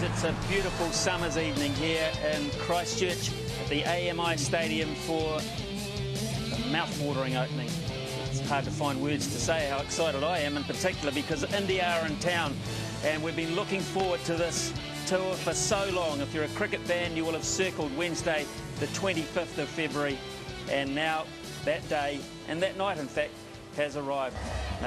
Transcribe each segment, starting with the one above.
it's a beautiful summer's evening here in Christchurch at the AMI Stadium for a mouth-watering opening. It's hard to find words to say how excited I am, in particular because India are in town, and we've been looking forward to this tour for so long. If you're a cricket fan, you will have circled Wednesday, the 25th of February, and now that day, and that night in fact, has arrived.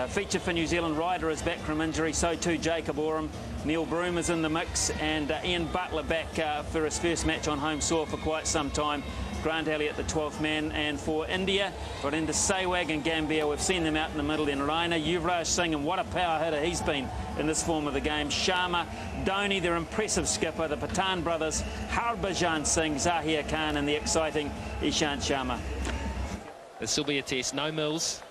Feature for New Zealand Ryder is back from injury, so too Jacob Oram. Neil Broom is in the mix, and Ian Butler back for his first match on home soil for quite some time. Grant Elliott, the 12th man. And for India, got into Sehwag and Gambhir. We've seen them out in the middle in Raina. Yuvraj Singh, and what a power hitter he's been in this form of the game. Sharma, Dhoni, their impressive skipper, the Pathan brothers, Harbhajan Singh, Zahir Khan, and the exciting Ishant Sharma. This will be a test. No Mills.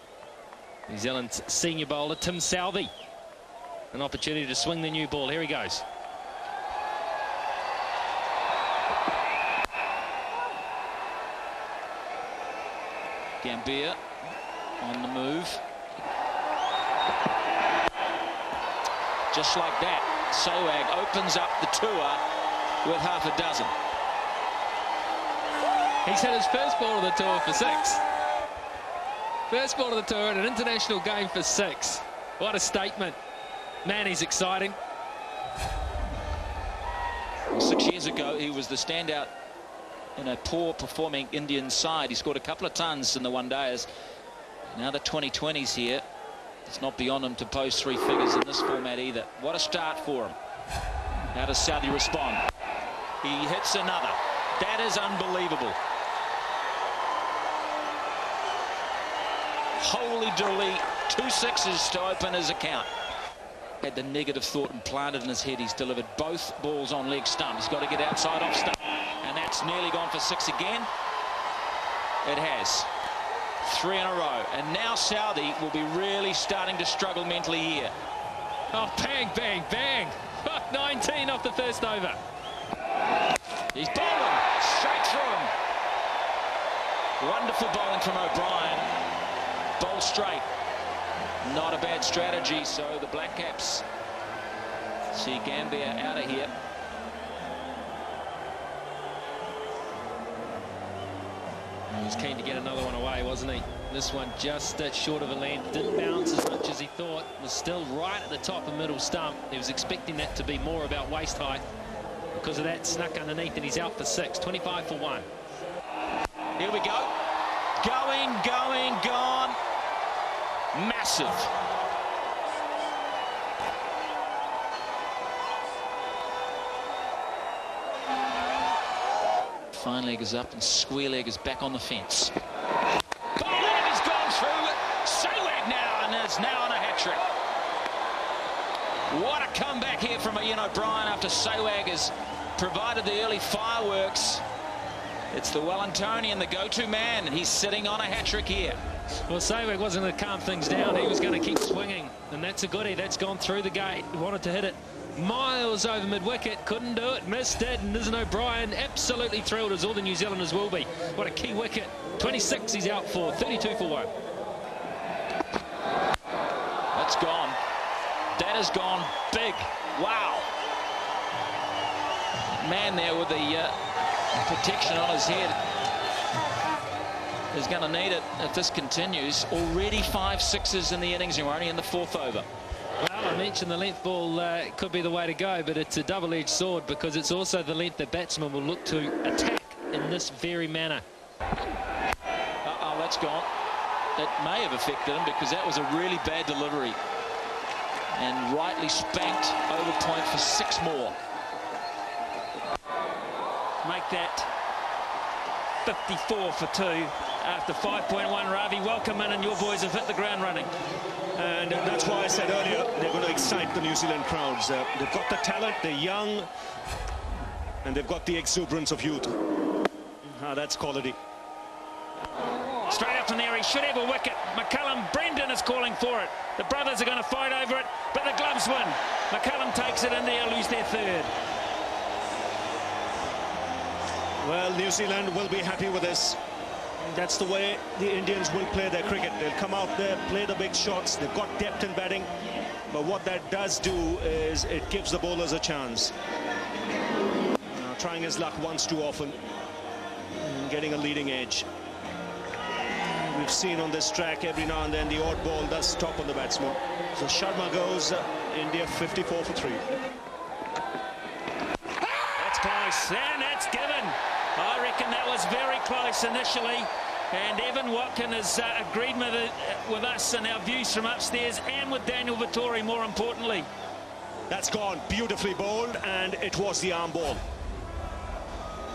New Zealand's senior bowler, Tim Southey. An opportunity to swing the new ball. Here he goes. Gambhir on the move. Just like that, Sehwag opens up the tour with half a dozen. He's had his first ball of the tour for 6. First ball of the tour in an international game for 6. What a statement. Man, he's exciting. 6 years ago, he was the standout in a poor-performing Indian side. He scored a couple of tons in the one-dayers. Now the 2020s here. It's not beyond him to post 3 figures in this format either. What a start for him. How does Southey respond? He hits another. That is unbelievable. Holy dooly, 2 6s to open his account. Had the negative thought implanted in his head. He's delivered both balls on leg stump. He's got to get outside off stump. And that's nearly gone for 6 again. It has. 3 in a row. And now Southey will be really starting to struggle mentally here. Oh, bang, bang, bang. 19 off the first over. He's bowling straight through him. Wonderful bowling from O'Brien. Bowl straight. Not a bad strategy, so the Black Caps see Gambhir out of here. He was keen to get another one away, wasn't he? This one just short of a length. Didn't bounce as much as he thought. Was still right at the top of middle stump. He was expecting that to be more about waist height. Because of that, snuck underneath, and he's out for 6. 25 for 1. Here we go. Going, going, gone. Massive. Fine leg is up and square leg is back on the fence. Bowling has gone through. Sehwag now, and it's now on a hat-trick. What a comeback here from Ian O'Brien after Sehwag has provided the early fireworks. It's the Wellingtonian, the go-to man, and he's sitting on a hat-trick here. Well, Sehwag wasn't going to calm things down. He was going to keep swinging, and that's a goodie. That's gone through the gate. He wanted to hit it miles over mid-wicket. Couldn't do it. Missed it. And Ian O'Brien absolutely thrilled, as all the New Zealanders will be. What a key wicket. 26 he's out for. 32 for 1. That's gone. That has gone big. Wow. Man there with the protection on his head is going to need it if this continues. Already 5 6s in the innings, and we're only in the 4th over. Well, I mentioned the length ball could be the way to go, but it's a double-edged sword because it's also the length that batsmen will look to attack in this very manner. Uh-oh, that's gone. That may have affected him because that was a really bad delivery. And rightly spanked over point for 6 more. Make that 54 for 2 after 5.1. Ravi, welcome in, and your boys have hit the ground running. And that's why I said earlier they're going to excite the New Zealand crowds. They've got the talent, they're young, and they've got the exuberance of youth. That's quality. Straight up in there, he should have a wicket. McCullum, Brendan is calling for it. The brothers are going to fight over it, but the gloves win. McCullum takes it, and they'll lose their 3rd. Well, New Zealand will be happy with this. That's the way the Indians will play their cricket. They'll come out there, play the big shots. They've got depth in batting. But what that does do is it gives the bowlers a chance. trying his luck once too often and getting a leading edge. We've seen on this track every now and then the odd ball does stop on the batsman. So Sharma goes, India 54 for 3. That's close, and that's given. I reckon that was very close initially, and Evan Watkin has agreed with us and our views from upstairs, and with Daniel Vittori, more importantly. That's gone beautifully bowled, and it was the arm ball.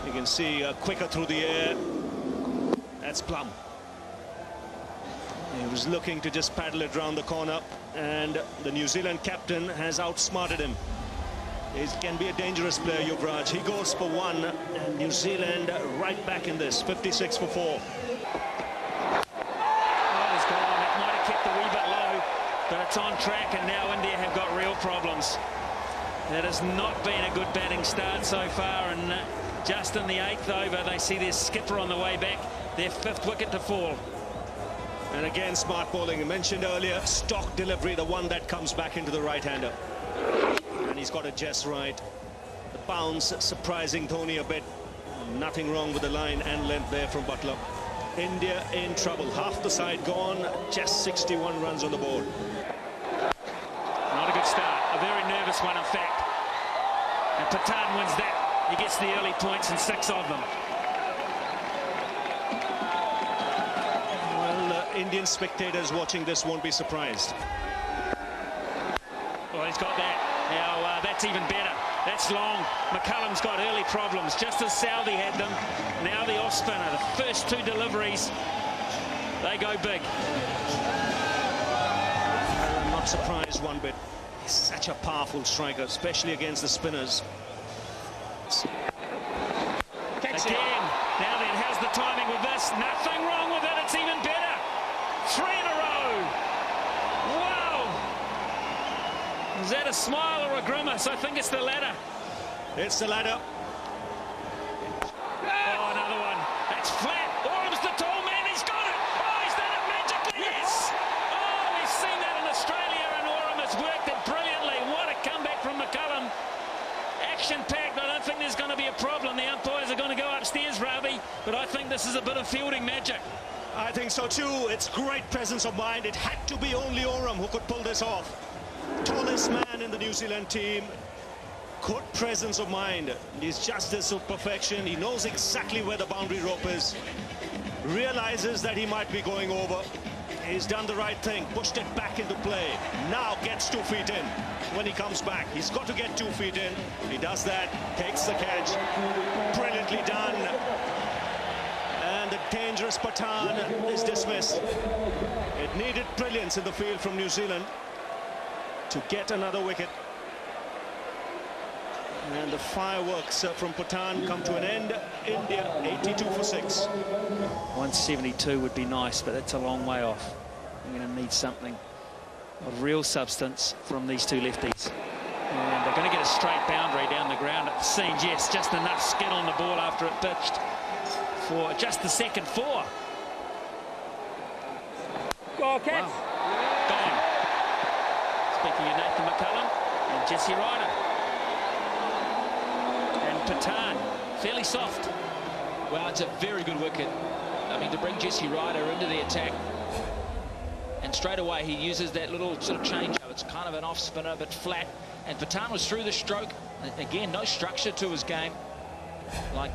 You can see quicker through the air. That's plumb. He was looking to just paddle it round the corner, and the New Zealand captain has outsmarted him. He can be a dangerous player, Yuvraj. He goes for 1, and New Zealand right back in this, 56 for 4. Oh, he's gone. It might have kept a wee bit low, but it's on track, and now India have got real problems. That has not been a good batting start so far, and just in the 8th over, they see their skipper on the way back, their 5th wicket to fall. And again, smart bowling. I mentioned earlier, stock delivery, the one that comes back into the right-hander. And he's got it just right. The bounce surprising Dhoni a bit. Nothing wrong with the line and length there from Butler. India in trouble. Half the side gone, just 61 runs on the board. Not a good start. A very nervous one, in fact. And Pathan wins that. He gets the early points and 6 of them. Indian spectators watching this won't be surprised. Well, he's got that. Now, that's even better. That's long. McCullum's got early problems, just as Southey had them. Now the off-spinner. The first 2 deliveries, they go big. I'm not surprised one bit. He's such a powerful striker, especially against the spinners. Again. Now then, how's the timing with this? Nothing wrong with it. It's even better. 3 in a row. Wow. Is that a smile or a grimace? I think it's the latter. It's the latter. Oh, another one. That's flat. Orum's the tall man. He's got it. Oh, he's done it magically. Yes. Oh, we've seen that in Australia, and Orum has worked it brilliantly. What a comeback from McCullum. Action-packed. I don't think there's going to be a problem. The umpires are going to go upstairs, Ravi, but I think this is a bit of fielding magic. I think so too. It's great presence of mind. It had to be only Orum who could pull this off. Tallest man in the New Zealand team. Good presence of mind. He's justice of perfection. He knows exactly where the boundary rope is. Realizes that he might be going over. He's done the right thing. Pushed it back into play. Now gets 2 feet in. When he comes back, he's got to get 2 feet in. He does that. Takes the catch. Brilliantly done. And the dangerous Pathan is dismissed. It needed brilliance in the field from New Zealand to get another wicket. And the fireworks from Pathan come to an end. India 82 for 6. 172 would be nice, but that's a long way off. I'm going to need something of real substance from these 2 lefties. And they're going to get a straight boundary down the ground. It seems, yes, just enough skin on the ball after it pitched for just the second 4. Go, Cats. Wow. Gone. Speaking of Nathan McCullum and Jesse Ryder. And Pathan, fairly soft. Well, it's a very good wicket. I mean, to bring Jesse Ryder into the attack. And straight away, he uses that little sort of change. It's kind of an off-spinner, but flat. And Pathan was through the stroke. Again, no structure to his game, like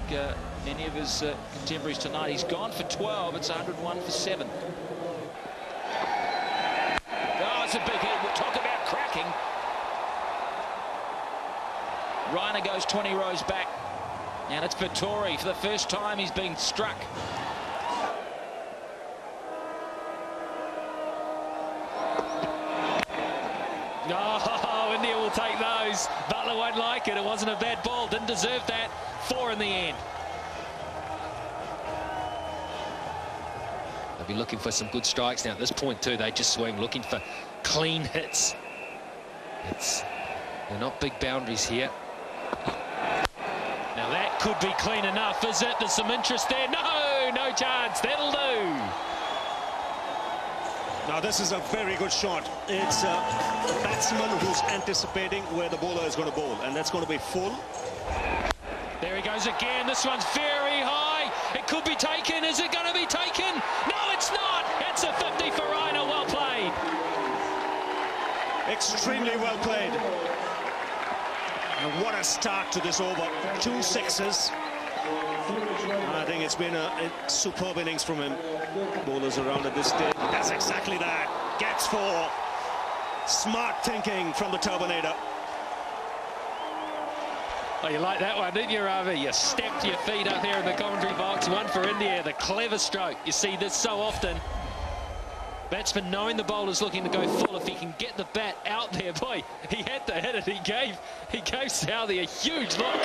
many of his contemporaries tonight. He's gone for 12. It's 101 for 7. Oh, it's a big hit. We'll talk about cracking. Raina goes 20 rows back. And it's Vittori. For the first time, he's been struck. Oh, India will take those. Butler won't like it. It wasn't a bad ball. Didn't deserve that. 4 in the end. They'll be looking for some good strikes now. At this point, too, they just swing, looking for clean hits. They're not big boundaries here. Now, that could be clean enough, is it? There's some interest there. No chance. That'll do. Now, this is a very good shot. It's a batsman who's anticipating where the bowler is going to bowl, and that's going to be full. There he goes again. This one's very high. It could be taken. Is it going to be taken? No, it's not. It's a 50 for Rainer. Well played. Extremely well played. And what a start to this over. 2 sixes. I think it's been a superb innings from him. Bowlers around at this stage. That's exactly that. Gets 4. Smart thinking from the Turbinator. Oh, you like that one, didn't you, Ravi? You stepped your feet up here in the commentary box. One for India, the clever stroke. You see this so often. Batsman knowing the bowler's looking to go full. If he can get the bat out there, boy, he had to hit it. He gave Southee a huge look.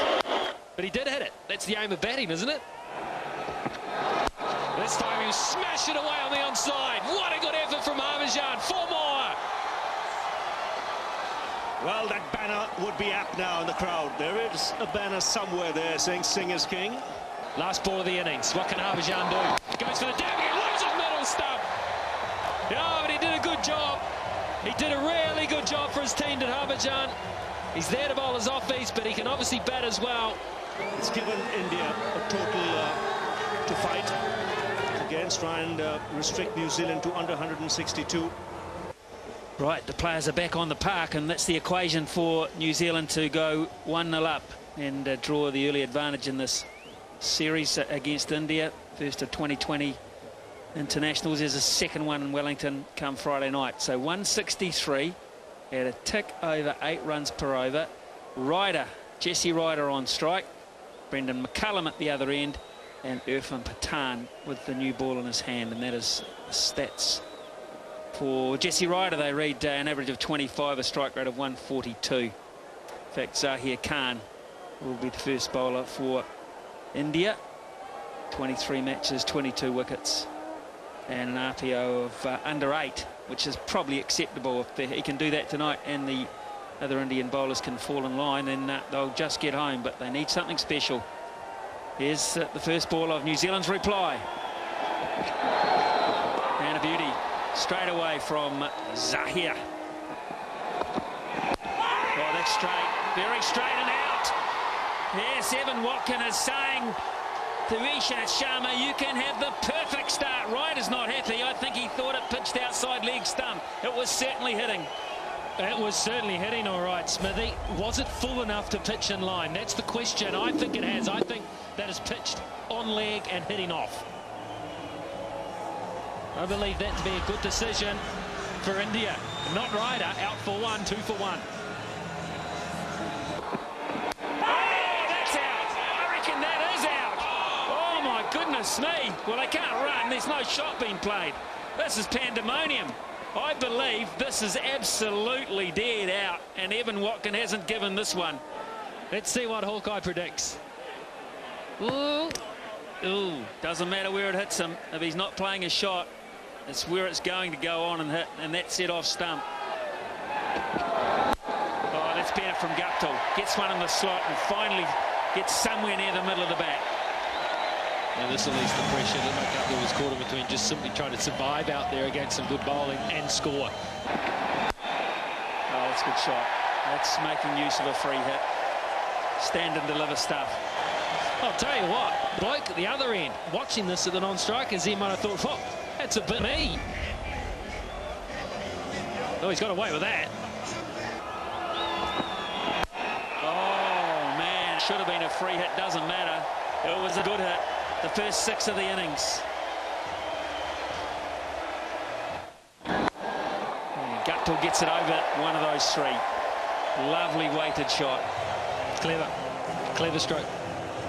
But he did hit it. That's the aim of batting, isn't it? This time he smashed it away on the onside. What a good effort from Harbhajan. 4 more. Well, that banner would be apt now in the crowd. There is a banner somewhere there saying Singh is king. Last ball of the innings. What can Harbhajan do? Goes for the dab. He loses middle stump. Yeah, but he did a good job. He did a really good job for his team, did Harbhajan. He's there to bowl his off-piece, but he can obviously bat as well. It's given India a total to fight against, try and restrict New Zealand to under 162. Right, the players are back on the park, and that's the equation for New Zealand to go 1-0 up and draw the early advantage in this series against India. First of 2020 internationals. There's a second one in Wellington come Friday night. So 163 at a tick over 8 runs per over. Jesse Ryder on strike. Brendan McCullum at the other end, and Irfan Pathan with the new ball in his hand, and that is the stats. For Jesse Ryder, they read an average of 25, a strike rate of 142. In fact, Zahir Khan will be the first bowler for India. 23 matches, 22 wickets, and an RPO of under 8, which is probably acceptable. If he can do that tonight and the other Indian bowlers can fall in line, then they'll just get home, but they need something special. Here's the first ball of New Zealand's reply. And a beauty. Straight away from Zahir. Oh, that's straight. Very straight and out. Yes, Evan Watkin is saying to Ishant Sharma, you can have the perfect start. Ryder's not happy. I think he thought it pitched outside leg stump. It was certainly hitting. It was certainly hitting all right, Smithy. Was it full enough to pitch in line? That's the question. I think it has. I think that is pitched on leg and hitting off. I believe that to be a good decision for India. Not Ryder, out for 1, 2 for 1. Oh, that's out. I reckon that is out. Oh, my goodness me. Well, they can't run. There's no shot being played. This is pandemonium. I believe this is absolutely dead out, and Evan Watkin hasn't given this one. Let's see what Hawkeye predicts. Ooh. Ooh. Doesn't matter where it hits him. If he's not playing a shot, it's where it's going to go on and hit, and that's set off stump. Oh, that's better from Guptill. Gets one in the slot and finally gets somewhere near the middle of the bat. And this will ease the pressure. Looked like Guptill was caught in between, just simply trying to survive out there against some good bowling and score. Oh, that's a good shot. That's making use of a free hit. Stand and deliver stuff. I'll tell you what, bloke at the other end, watching this at the non-strikers, he might have thought, oh, that's a bit me. Oh, he's got away with that. Oh, man. Should have been a free hit. Doesn't matter. It was a good hit. The first 6 of the innings. Guptill gets it over one of those 3. Lovely weighted shot. Clever stroke.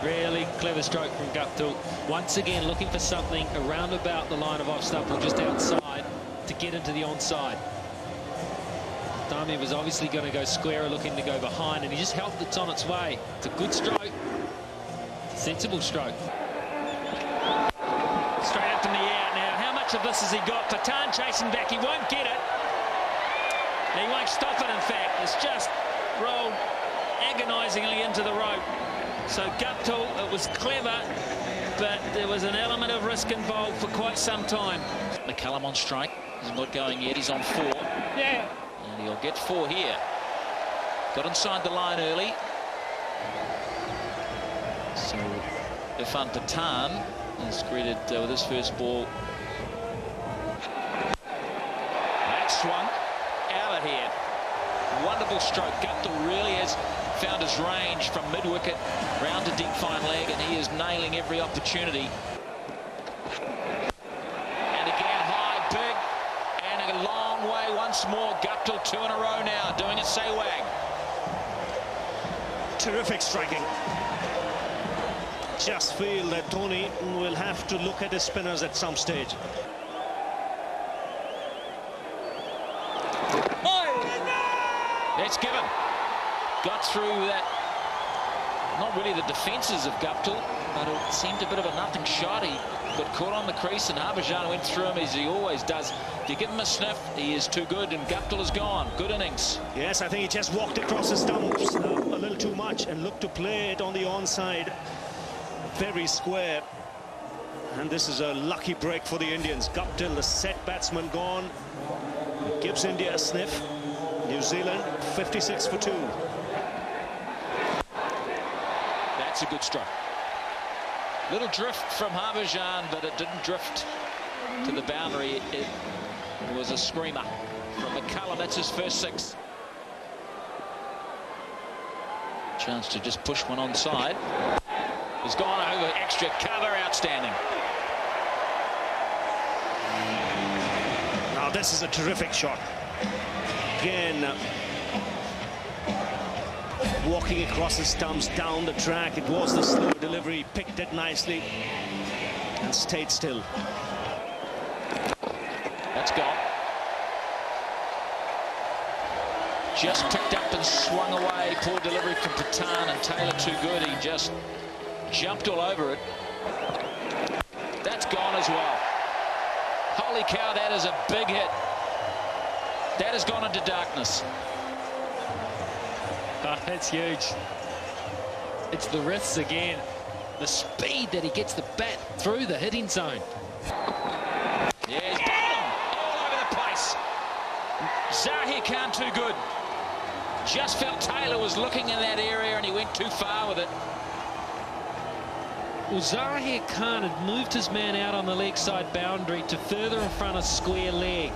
Really clever stroke from Guptill. Once again looking for something around about the line of off stump or just outside to get into the onside. Dami was obviously going to go square, looking to go behind, and he just helped it's on its way. It's a good stroke. It's a sensible stroke. Straight up in the air now. How much of this has he got? Pathan chasing back. He won't get it. He won't stop it, in fact. It's just rolled agonisingly into the rope. So Guptill, it was clever, but there was an element of risk involved for quite some time. McCullum on strike. He's not going yet. He's on 4. Yeah. And he'll get 4 here. Got inside the line early. So Irfan Pathan is greeted with his first ball. That swung out of here. Wonderful stroke. Guptill really has found his range from mid-wicket round to deep fine leg, and he is nailing every opportunity. And again, high, big, and a long way once more. Guptill 2 in a row now, doing a Sehwag. Terrific striking. Just feel that Tony will have to look at his spinners at some stage. That's given. Got through that. Not really the defences of Guptill, but it seemed a bit of a nothing shot. He got caught on the crease, and Harbhajan went through him as he always does. If you give him a sniff, he is too good, and Guptill is gone. Good innings. Yes, I think he just walked across the stumps a little too much and looked to play it on the onside. Very square. And this is a lucky break for the Indians. Guptill, the set batsman, gone. Gives India a sniff. New Zealand 56 for 2. That's a good strike. Little drift from Harbhajan, but it didn't drift to the boundary. It was a screamer from McCullum. That's his first 6. Chance to just push one onside. He's gone over extra cover. Outstanding. Now this is a terrific shot. Again, walking across the stumps, down the track. It was the slow delivery, picked it nicely and stayed still. That's gone. Just picked up and swung away. Poor delivery from Pathan, and Taylor too good. He just jumped all over it. That's gone as well. Holy cow, that is a big hit. That has gone into darkness. Oh, that's huge. It's the wrists again. The speed that he gets the bat through the hitting zone. Yeah, he's bottom all over the place. Zahir Khan too good. Just felt Taylor was looking in that area and he went too far with it. Well, Zahir Khan had moved his man out on the leg side boundary to further in front of square leg.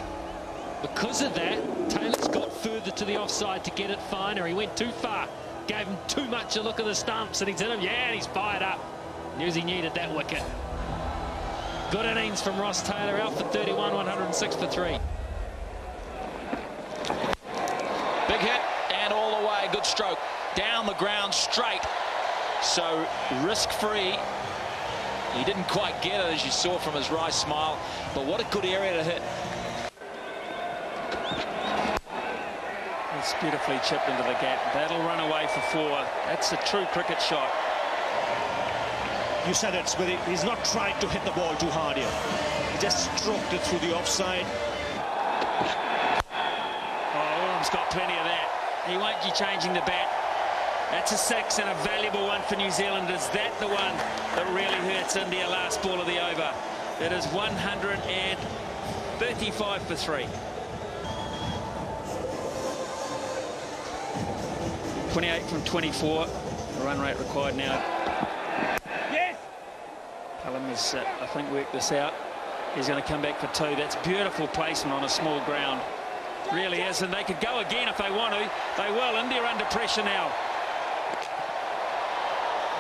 Because of that, Taylor's got further to the offside to get it finer. He went too far, gave him too much a look at the stumps, and he's hit him. Yeah, and he's fired up. Knew he needed that wicket. Good innings from Ross Taylor, out for 31, 106 for 3. Big hit, and all the way, good stroke. Down the ground, straight. So, risk-free. He didn't quite get it, as you saw from his wry smile, but what a good area to hit. It's beautifully chipped into the gap. That'll run away for 4. That's a true cricket shot. You said it, Smithy. He's not tried to hit the ball too hard here. He just stroked it through the offside. Oh, Orham's got plenty of that. He won't be changing the bat. That's a 6 and a valuable one for New Zealand. Is that the one that really hurts India last ball of the over? It is 135 for 3. 28 from 24. The run rate required now. Yes! Callum has, I think, worked this out. He's going to come back for 2. That's beautiful placement on a small ground. Really is, and they could go again if they want to. They will. India under pressure now.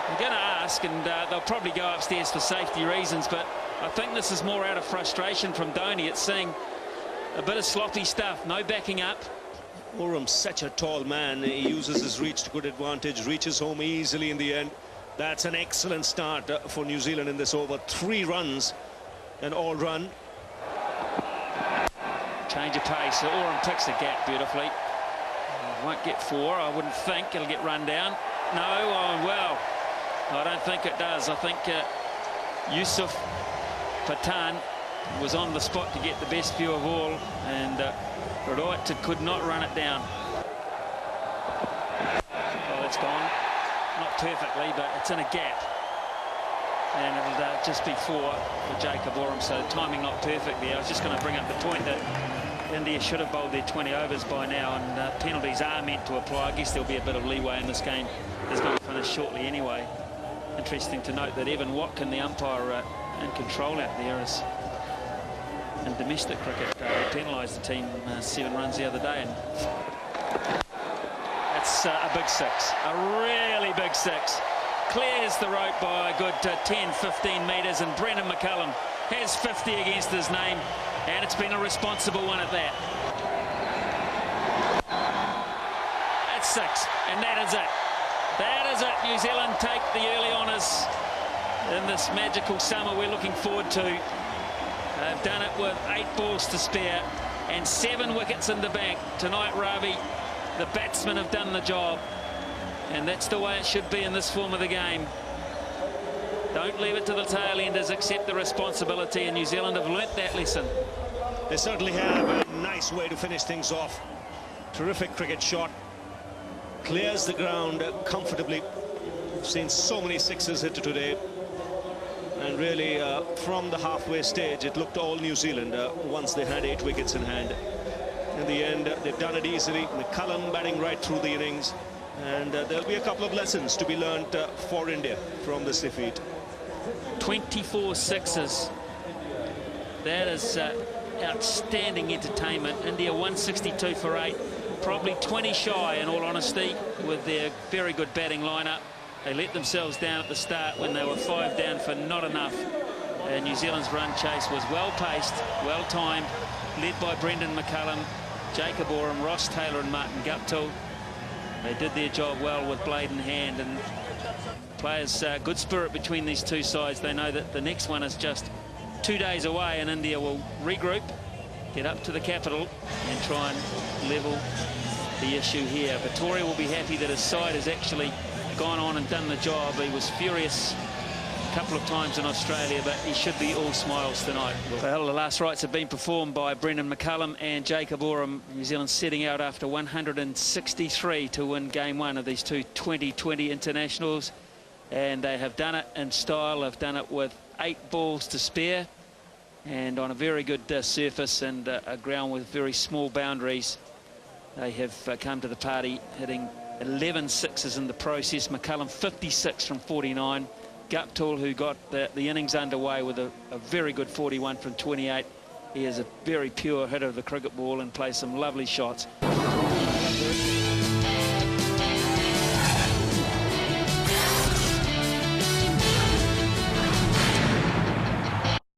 I'm going to ask, and they'll probably go upstairs for safety reasons, but I think this is more out of frustration from Dhoni. It's seeing a bit of sloppy stuff, no backing up. Orham's such a tall man. He uses his reach to good advantage, reaches home easily in the end. That's an excellent start for New Zealand in this over. 3 runs, an all-run. Change of pace. Orham picks the gap beautifully. Won't get 4, I wouldn't think. It'll get run down. No, oh, well, I don't think it does. I think Yusuf Pathan was on the spot to get the best view of all, and Radhaia could not run it down. Oh, it's gone. Not perfectly, but it's in a gap. And it'll just be 4 for Jacob Orham, so timing not perfect there. I was just going to bring up the point that India should have bowled their 20 overs by now, and penalties are meant to apply. I guess there'll be a bit of leeway in this game. It's going to finish shortly anyway. Interesting to note that Evan Watkin, the umpire in control out there, is in domestic cricket. They penalised the team 7 runs the other day, and that's a big 6, a really big 6. Clears the rope by a good 10-15 metres, and Brendan McCullum has 50 against his name, and it's been a responsible one at that. That's 6, and that is it. That is it. New Zealand take the early honours in this magical summer we're looking forward to. They've done it with 8 balls to spare and 7 wickets in the bank. Tonight, Ravi, the batsmen have done the job, and that's the way it should be in this form of the game. Don't leave it to the tail enders, accept the responsibility, and New Zealand have learnt that lesson. They certainly have. A nice way to finish things off. Terrific cricket shot. Clears the ground comfortably. We've seen so many sixes hit today. And really, from the halfway stage, it looked all New Zealand once they had 8 wickets in hand. In the end, they've done it easily. McCullum batting right through the innings. And there'll be a couple of lessons to be learnt for India from this defeat. 24 sixes. That is outstanding entertainment. India 162 for 8. Probably 20 shy, in all honesty, with their very good batting lineup. They let themselves down at the start when they were 5 down for not enough. And New Zealand's run chase was well-paced, well-timed, led by Brendan McCullum, Jacob Oram, Ross Taylor and Martin Guptill. They did their job well with blade in hand, and players, good spirit between these two sides. They know that the next one is just 2 days away, and India will regroup, get up to the capital and try and level the issue here. Vittoria will be happy that his side has actually gone on and done the job. He was furious a couple of times in Australia, but he should be all smiles tonight. Well, the last rites have been performed by Brendan McCullum and Jacob Oram. New Zealand setting out after 163 to win game 1 of these two 2020 internationals, and they have done it in style. They've done it with 8 balls to spare and on a very good surface and a ground with very small boundaries. They have come to the party hitting 11 sixes in the process. McCullum 56 from 49. Guptill, who got the innings underway with a very good 41 from 28. He is a very pure hitter of the cricket ball and plays some lovely shots.